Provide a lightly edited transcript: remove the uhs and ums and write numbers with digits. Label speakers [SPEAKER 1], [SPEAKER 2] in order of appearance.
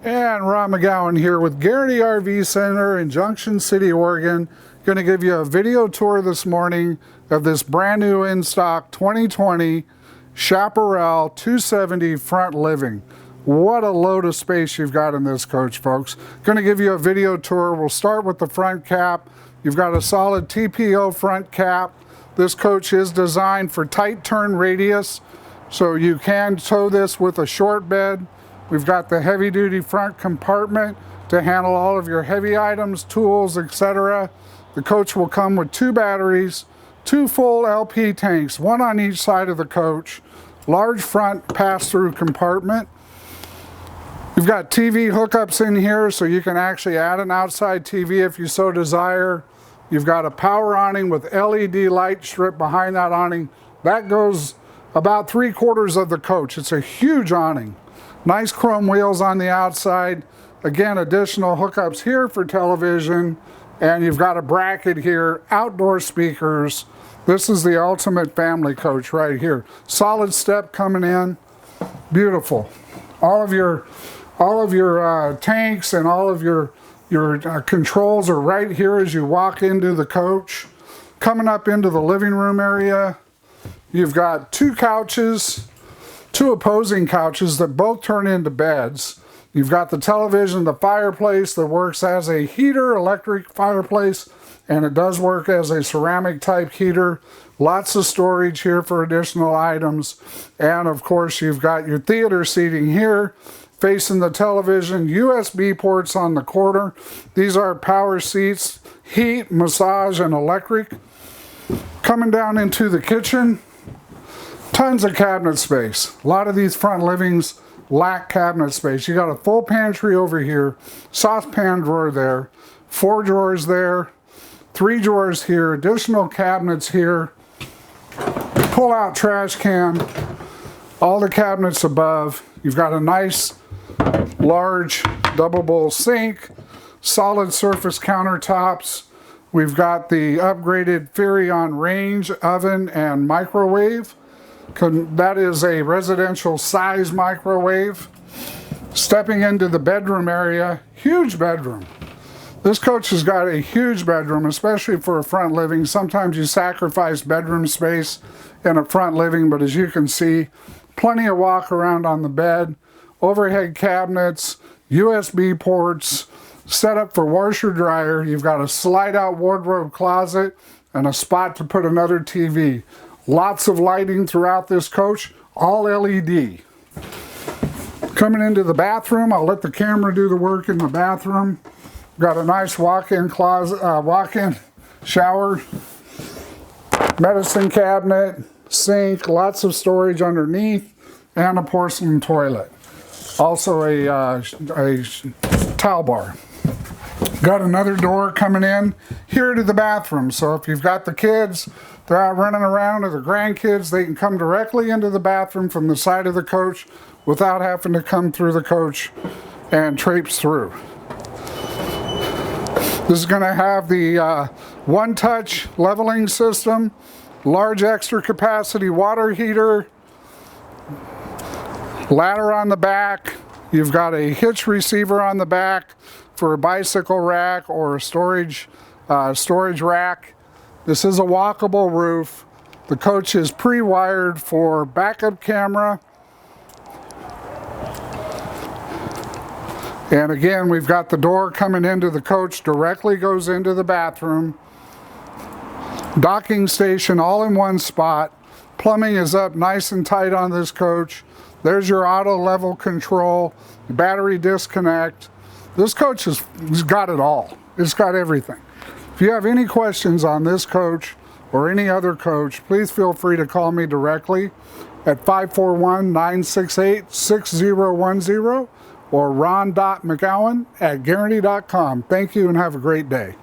[SPEAKER 1] And Ron McGowan here with Guaranty RV Center in Junction City, Oregon. Going to give you a video tour this morning of this brand new in stock 2020 Chaparral 270 front living. What a load of space you've got in this coach, folks. Going to give you a video tour. We'll start with the front cap. You've got a solid TPO front cap. This coach is designed for tight turn radius, so you can tow this with a short bed. We've got the heavy duty front compartment to handle all of your heavy items, tools, etc. The coach will come with 2 batteries, 2 full LP tanks, 1 on each side of the coach, large front pass-through compartment. You've got TV hookups in here, so you can actually add an outside TV if you so desire. You've got a power awning with LED light strip behind that awning. That goes about 3/4 of the coach. It's a huge awning. Nice chrome wheels on the outside. Again, additional hookups here for television. And you've got a bracket here, outdoor speakers. This is the ultimate family coach right here. Solid step coming in. Beautiful. All of your tanks and all of your controls are right here as you walk into the coach. Coming up into the living room area, you've got 2 couches, 2 opposing couches that both turn into beds. You've got the television, the fireplace that works as a heater, electric fireplace, and it does work as a ceramic type heater. Lots of storage here for additional items. And of course, you've got your theater seating here facing the television, USB ports on the corner. These are power seats, heat, massage, and electric. Coming down into the kitchen, tons of cabinet space. A lot of these front livings lack cabinet space. You got a full pantry over here, saucepan drawer there, 4 drawers there, 3 drawers here, additional cabinets here, pull out trash can, all the cabinets above. You've got a nice large double bowl sink, solid surface countertops. We've got the upgraded Furrion range oven and microwave. That is a residential size microwave. Stepping into the bedroom area, huge bedroom. This coach has got a huge bedroom, especially for a front living. Sometimes you sacrifice bedroom space in a front living, but as you can see, plenty of walk around on the bed. Overhead cabinets, USB ports, set up for washer dryer. You've got a slide out wardrobe closet and a spot to put another TV. Lots of lighting throughout this coach, all LED. Coming into the bathroom, I'll let the camera do the work in the bathroom. Got a nice walk-in closet, walk-in shower, medicine cabinet, sink, lots of storage underneath, and a porcelain toilet. Also a towel bar. Got another door coming in here to the bathroom. So if you've got the kids, they're out running around, or the grandkids, they can come directly into the bathroom from the side of the coach without having to come through the coach and traipse through. This is going to have the one-touch leveling system, large extra capacity water heater, ladder on the back. You've got a hitch receiver on the back for a bicycle rack or a storage rack. This is a walkable roof. The coach is pre-wired for backup camera. And again, we've got the door coming into the coach, directly goes into the bathroom. Docking station all in one spot. Plumbing is up nice and tight on this coach. There's your auto level control, battery disconnect. This coach has got it all. It's got everything. If you have any questions on this coach or any other coach, please feel free to call me directly at 541-968-6010 or ron.mcgowan@guaranty.com. Thank you and have a great day.